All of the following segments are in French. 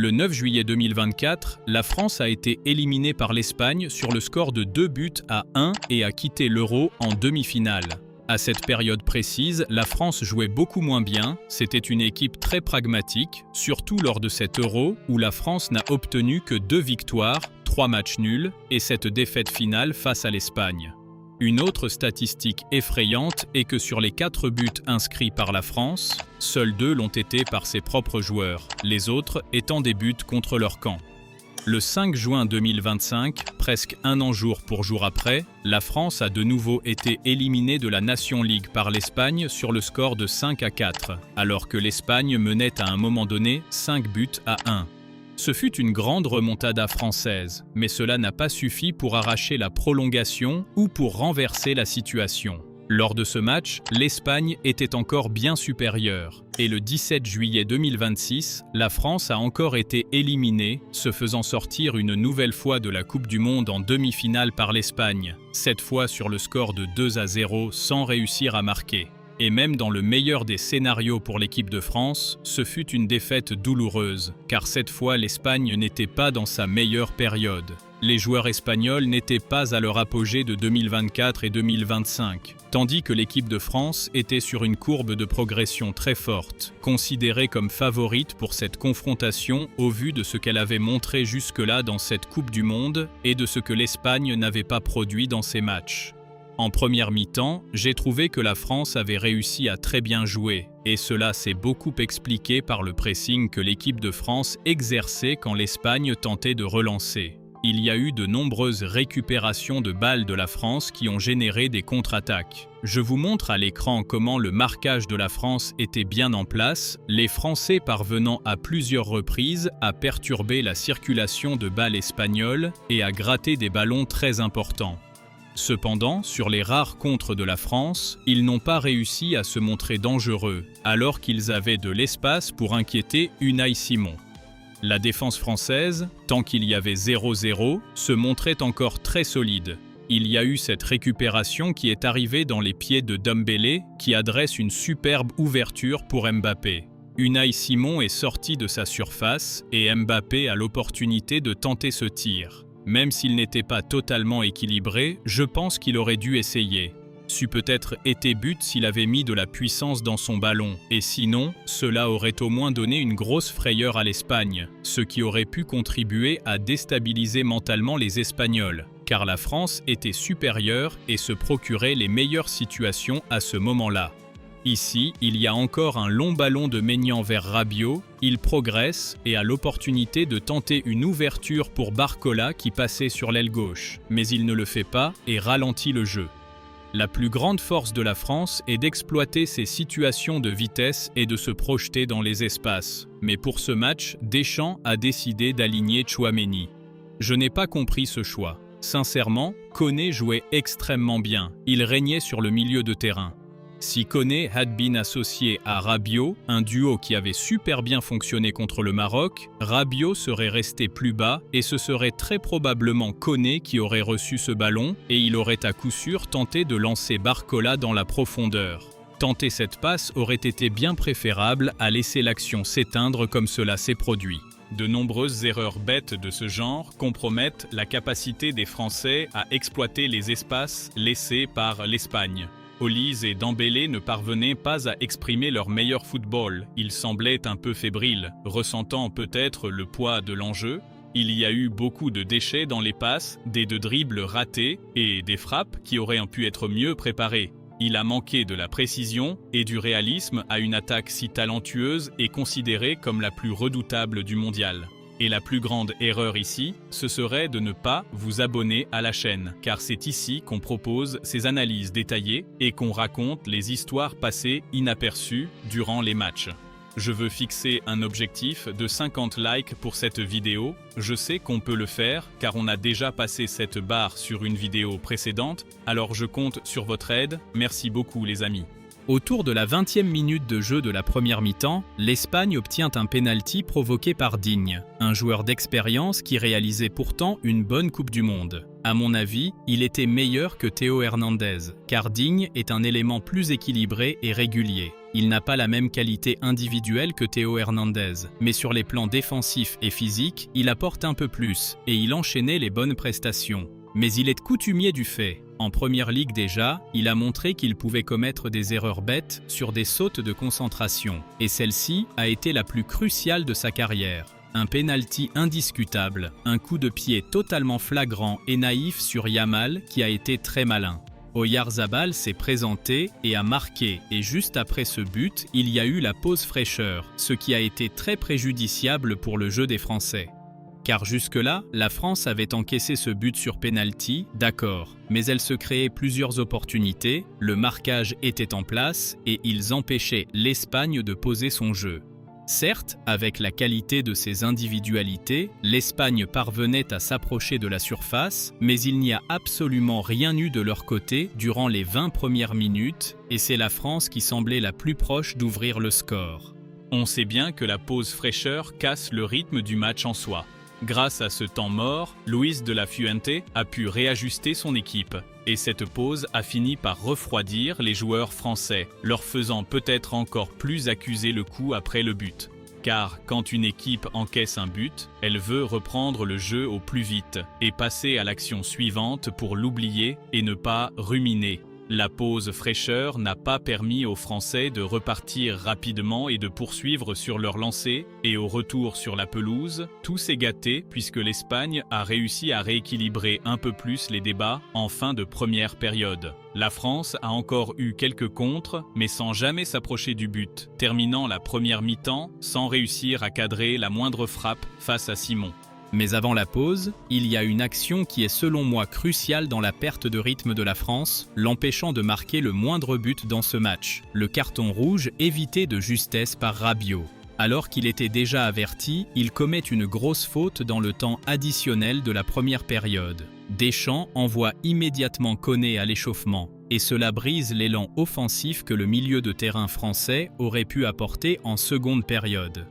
Le 9 juillet 2024, la France a été éliminée par l'Espagne sur le score de 2-1 et a quitté l'Euro en demi-finale. À cette période précise, la France jouait beaucoup moins bien, c'était une équipe très pragmatique, surtout lors de cet Euro où la France n'a obtenu que 2 victoires, 3 matchs nuls et cette défaite finale face à l'Espagne. Une autre statistique effrayante est que sur les 4 buts inscrits par la France, seuls 2 l'ont été par ses propres joueurs, les autres étant des buts contre leur camp. Le 5 juin 2025, presque un an jour pour jour après, la France a de nouveau été éliminée de la Nation League par l'Espagne sur le score de 5-4, alors que l'Espagne menait à un moment donné 5-1. Ce fut une grande remontada française, mais cela n'a pas suffi pour arracher la prolongation ou pour renverser la situation. Lors de ce match, l'Espagne était encore bien supérieure, et le 17 juillet 2026, la France a encore été éliminée, se faisant sortir une nouvelle fois de la Coupe du Monde en demi-finale par l'Espagne, cette fois sur le score de 2-0 sans réussir à marquer. Et même dans le meilleur des scénarios pour l'équipe de France, ce fut une défaite douloureuse, car cette fois l'Espagne n'était pas dans sa meilleure période. Les joueurs espagnols n'étaient pas à leur apogée de 2024 et 2025, tandis que l'équipe de France était sur une courbe de progression très forte, considérée comme favorite pour cette confrontation au vu de ce qu'elle avait montré jusque-là dans cette Coupe du Monde et de ce que l'Espagne n'avait pas produit dans ses matchs. En première mi-temps, j'ai trouvé que la France avait réussi à très bien jouer, et cela s'est beaucoup expliqué par le pressing que l'équipe de France exerçait quand l'Espagne tentait de relancer. Il y a eu de nombreuses récupérations de balles de la France qui ont généré des contre-attaques. Je vous montre à l'écran comment le marquage de la France était bien en place, les Français parvenant à plusieurs reprises à perturber la circulation de balles espagnoles et à gratter des ballons très importants. Cependant, sur les rares contres de la France, ils n'ont pas réussi à se montrer dangereux, alors qu'ils avaient de l'espace pour inquiéter Unai Simon. La défense française, tant qu'il y avait 0-0, se montrait encore très solide. Il y a eu cette récupération qui est arrivée dans les pieds de Dembélé, qui adresse une superbe ouverture pour Mbappé. Unai Simon est sorti de sa surface et Mbappé a l'opportunité de tenter ce tir. Même s'il n'était pas totalement équilibré, je pense qu'il aurait dû essayer. C'eût peut-être été but s'il avait mis de la puissance dans son ballon, et sinon, cela aurait au moins donné une grosse frayeur à l'Espagne, ce qui aurait pu contribuer à déstabiliser mentalement les Espagnols, car la France était supérieure et se procurait les meilleures situations à ce moment-là. Ici, il y a encore un long ballon de Maignan vers Rabiot, il progresse et a l'opportunité de tenter une ouverture pour Barcola qui passait sur l'aile gauche, mais il ne le fait pas et ralentit le jeu. La plus grande force de la France est d'exploiter ces situations de vitesse et de se projeter dans les espaces. Mais pour ce match, Deschamps a décidé d'aligner Tchouaméni. Je n'ai pas compris ce choix. Sincèrement, Koné jouait extrêmement bien, il régnait sur le milieu de terrain. Si Koné had been associé à Rabiot, un duo qui avait super bien fonctionné contre le Maroc, Rabiot serait resté plus bas et ce serait très probablement Koné qui aurait reçu ce ballon et il aurait à coup sûr tenté de lancer Barcola dans la profondeur. Tenter cette passe aurait été bien préférable à laisser l'action s'éteindre comme cela s'est produit. De nombreuses erreurs bêtes de ce genre compromettent la capacité des Français à exploiter les espaces laissés par l'Espagne. Olise et Dembélé ne parvenaient pas à exprimer leur meilleur football. Ils semblaient un peu fébriles, ressentant peut-être le poids de l'enjeu. Il y a eu beaucoup de déchets dans les passes, des dribbles ratés et des frappes qui auraient pu être mieux préparées. Il a manqué de la précision et du réalisme à une attaque si talentueuse et considérée comme la plus redoutable du mondial. Et la plus grande erreur ici, ce serait de ne pas vous abonner à la chaîne, car c'est ici qu'on propose ces analyses détaillées et qu'on raconte les histoires passées inaperçues durant les matchs. Je veux fixer un objectif de 50 likes pour cette vidéo. Je sais qu'on peut le faire, car on a déjà passé cette barre sur une vidéo précédente, alors je compte sur votre aide. Merci beaucoup les amis. Autour de la 20e minute de jeu de la première mi-temps, l'Espagne obtient un pénalty provoqué par Digne, un joueur d'expérience qui réalisait pourtant une bonne Coupe du Monde. À mon avis, il était meilleur que Théo Hernandez, car Digne est un élément plus équilibré et régulier. Il n'a pas la même qualité individuelle que Théo Hernandez, mais sur les plans défensifs et physiques, il apporte un peu plus, et il enchaînait les bonnes prestations. Mais il est coutumier du fait. En première ligue déjà, il a montré qu'il pouvait commettre des erreurs bêtes sur des sautes de concentration, et celle-ci a été la plus cruciale de sa carrière. Un pénalty indiscutable, un coup de pied totalement flagrant et naïf sur Yamal qui a été très malin. Oyarzabal s'est présenté et a marqué, et juste après ce but, il y a eu la pause fraîcheur, ce qui a été très préjudiciable pour le jeu des Français. Car jusque-là, la France avait encaissé ce but sur pénalty, d'accord, mais elle se créait plusieurs opportunités, le marquage était en place et ils empêchaient l'Espagne de poser son jeu. Certes, avec la qualité de ses individualités, l'Espagne parvenait à s'approcher de la surface, mais il n'y a absolument rien eu de leur côté durant les 20 premières minutes, et c'est la France qui semblait la plus proche d'ouvrir le score. On sait bien que la pause fraîcheur casse le rythme du match en soi. Grâce à ce temps mort, Luis de la Fuente a pu réajuster son équipe. Et cette pause a fini par refroidir les joueurs français, leur faisant peut-être encore plus accuser le coup après le but. Car quand une équipe encaisse un but, elle veut reprendre le jeu au plus vite et passer à l'action suivante pour l'oublier et ne pas ruminer. La pause fraîcheur n'a pas permis aux Français de repartir rapidement et de poursuivre sur leur lancée, et au retour sur la pelouse, tout s'est gâté puisque l'Espagne a réussi à rééquilibrer un peu plus les débats en fin de première période. La France a encore eu quelques contres, mais sans jamais s'approcher du but, terminant la première mi-temps sans réussir à cadrer la moindre frappe face à Simon. Mais avant la pause, il y a une action qui est selon moi cruciale dans la perte de rythme de la France, l'empêchant de marquer le moindre but dans ce match. Le carton rouge évité de justesse par Rabiot. Alors qu'il était déjà averti, il commet une grosse faute dans le temps additionnel de la première période. Deschamps envoie immédiatement Koné à l'échauffement, et cela brise l'élan offensif que le milieu de terrain français aurait pu apporter en seconde période.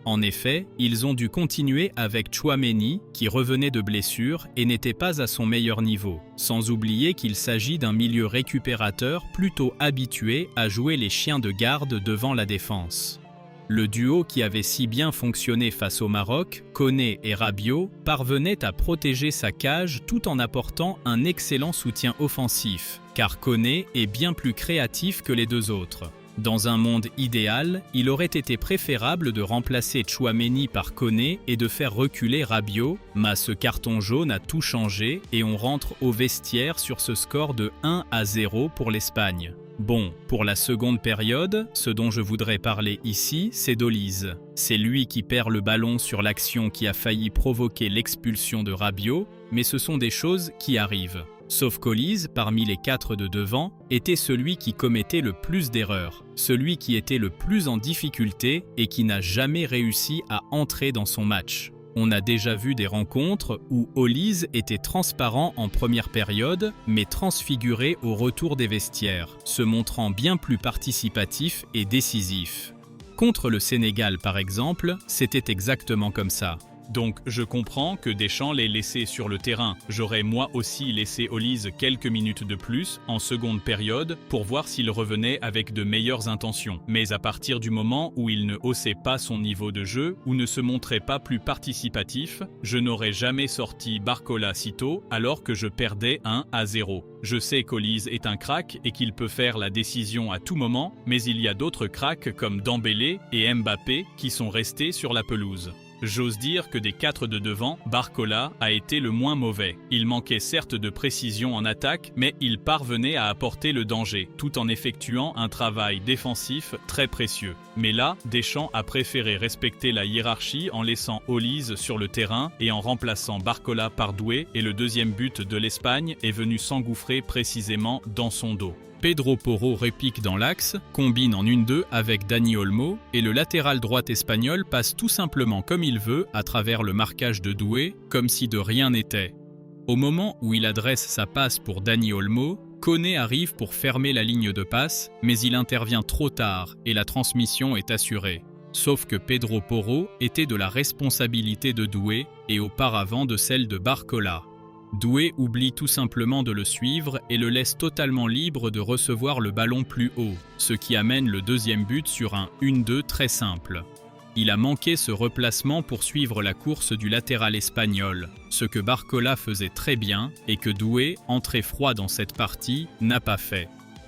En effet, ils ont dû continuer avec Tchouaméni, qui revenait de blessure et n'était pas à son meilleur niveau, sans oublier qu'il s'agit d'un milieu récupérateur plutôt habitué à jouer les chiens de garde devant la défense. Le duo qui avait si bien fonctionné face au Maroc, Koné et Rabiot, parvenait à protéger sa cage tout en apportant un excellent soutien offensif, car Koné est bien plus créatif que les deux autres. Dans un monde idéal, il aurait été préférable de remplacer Tchouaméni par Koné et de faire reculer Rabiot, mais ce carton jaune a tout changé et on rentre au vestiaire sur ce score de 1-0 pour l'Espagne. Bon, pour la seconde période, ce dont je voudrais parler ici, c'est d'Olise. C'est lui qui perd le ballon sur l'action qui a failli provoquer l'expulsion de Rabiot, mais ce sont des choses qui arrivent. Sauf qu'Olise, parmi les 4 de devant, était celui qui commettait le plus d'erreurs, celui qui était le plus en difficulté et qui n'a jamais réussi à entrer dans son match. On a déjà vu des rencontres où Olise était transparent en première période, mais transfiguré au retour des vestiaires, se montrant bien plus participatif et décisif. Contre le Sénégal par exemple, c'était exactement comme ça. Donc je comprends que Deschamps l'ait laissé sur le terrain. J'aurais moi aussi laissé Olise quelques minutes de plus en seconde période pour voir s'il revenait avec de meilleures intentions. Mais à partir du moment où il ne haussait pas son niveau de jeu ou ne se montrait pas plus participatif, je n'aurais jamais sorti Barcola sitôt alors que je perdais 1-0. Je sais qu'Olise est un crack et qu'il peut faire la décision à tout moment, mais il y a d'autres cracks comme Dembélé et Mbappé qui sont restés sur la pelouse. J'ose dire que des 4 de devant, Barcola a été le moins mauvais. Il manquait certes de précision en attaque, mais il parvenait à apporter le danger, tout en effectuant un travail défensif très précieux. Mais là, Deschamps a préféré respecter la hiérarchie en laissant Olise sur le terrain et en remplaçant Barcola par Doué, et le deuxième but de l'Espagne est venu s'engouffrer précisément dans son dos. Pedro Porro répique dans l'axe, combine en 1-2 avec Dani Olmo et le latéral droit espagnol passe tout simplement comme il veut à travers le marquage de Doué, comme si de rien n'était. Au moment où il adresse sa passe pour Dani Olmo, Koné arrive pour fermer la ligne de passe, mais il intervient trop tard et la transmission est assurée. Sauf que Pedro Porro était de la responsabilité de Doué et auparavant de celle de Barcola. Doué oublie tout simplement de le suivre et le laisse totalement libre de recevoir le ballon plus haut, ce qui amène le deuxième but sur un 1-2 très simple. Il a manqué ce replacement pour suivre la course du latéral espagnol, ce que Barcola faisait très bien et que Doué, entré froid dans cette partie, n'a pas fait.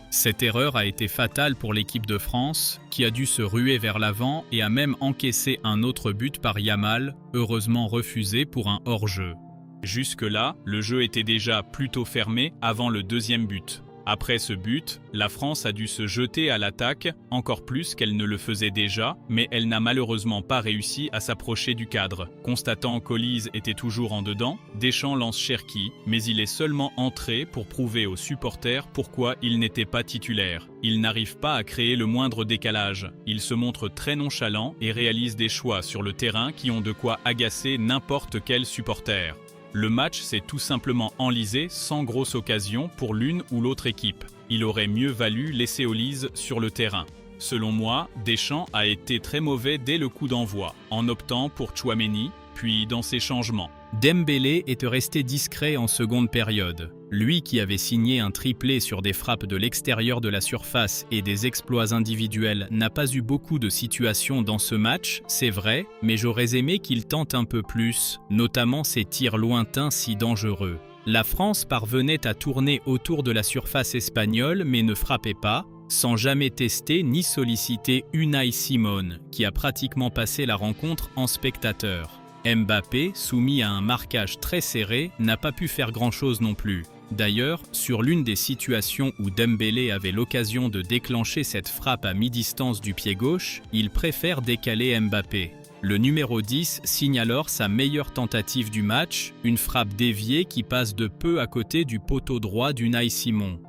Cette erreur a été fatale pour l'équipe de France, qui a dû se ruer vers l'avant et a même encaissé un autre but par Yamal, heureusement refusé pour un hors-jeu. Jusque-là, le jeu était déjà plutôt fermé avant le deuxième but. Après ce but, la France a dû se jeter à l'attaque, encore plus qu'elle ne le faisait déjà, mais elle n'a malheureusement pas réussi à s'approcher du cadre. Constatant qu'Olise était toujours en dedans, Deschamps lance Cherki, mais il est seulement entré pour prouver aux supporters pourquoi il n'était pas titulaire. Il n'arrive pas à créer le moindre décalage. Il se montre très nonchalant et réalise des choix sur le terrain qui ont de quoi agacer n'importe quel supporter. Le match s'est tout simplement enlisé sans grosse occasion pour l'une ou l'autre équipe. Il aurait mieux valu laisser Olise sur le terrain. Selon moi, Deschamps a été très mauvais dès le coup d'envoi, en optant pour Tchouaméni, puis dans ses changements. Dembélé est resté discret en seconde période. Lui qui avait signé un triplé sur des frappes de l'extérieur de la surface et des exploits individuels n'a pas eu beaucoup de situations dans ce match, c'est vrai, mais j'aurais aimé qu'il tente un peu plus, notamment ses tirs lointains si dangereux. La France parvenait à tourner autour de la surface espagnole mais ne frappait pas, sans jamais tester ni solliciter Unai Simon, qui a pratiquement passé la rencontre en spectateur. Mbappé, soumis à un marquage très serré, n'a pas pu faire grand-chose non plus. D'ailleurs, sur l'une des situations où Dembélé avait l'occasion de déclencher cette frappe à mi-distance du pied gauche, il préfère décaler Mbappé. Le numéro 10 signe alors sa meilleure tentative du match, une frappe déviée qui passe de peu à côté du poteau droit d'Unai Simon.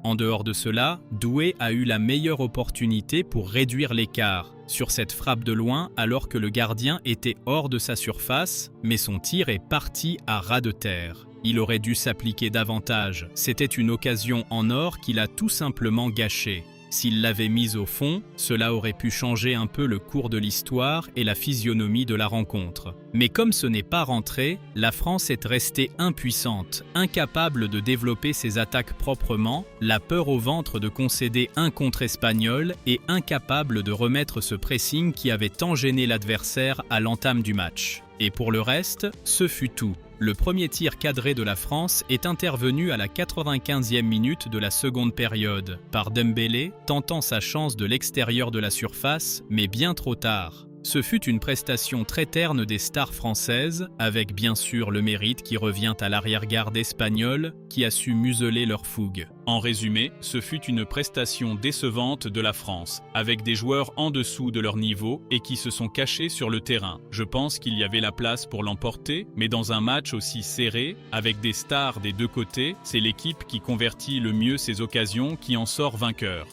En dehors de cela, Doué a eu la meilleure opportunité pour réduire l'écart sur cette frappe de loin alors que le gardien était hors de sa surface, mais son tir est parti à ras de terre. Il aurait dû s'appliquer davantage, c'était une occasion en or qu'il a tout simplement gâchée. S'il l'avait mise au fond, cela aurait pu changer un peu le cours de l'histoire et la physionomie de la rencontre. Mais comme ce n'est pas rentré, la France est restée impuissante, incapable de développer ses attaques proprement, la peur au ventre de concéder un contre espagnol et incapable de remettre ce pressing qui avait tant gêné l'adversaire à l'entame du match. Et pour le reste, ce fut tout. Le premier tir cadré de la France est intervenu à la 95e minute de la seconde période, par Dembélé, tentant sa chance de l'extérieur de la surface, mais bien trop tard. Ce fut une prestation très terne des stars françaises, avec bien sûr le mérite qui revient à l'arrière-garde espagnole, qui a su museler leur fougue. En résumé, ce fut une prestation décevante de la France, avec des joueurs en dessous de leur niveau et qui se sont cachés sur le terrain. Je pense qu'il y avait la place pour l'emporter, mais dans un match aussi serré, avec des stars des deux côtés, c'est l'équipe qui convertit le mieux ses occasions qui en sort vainqueur.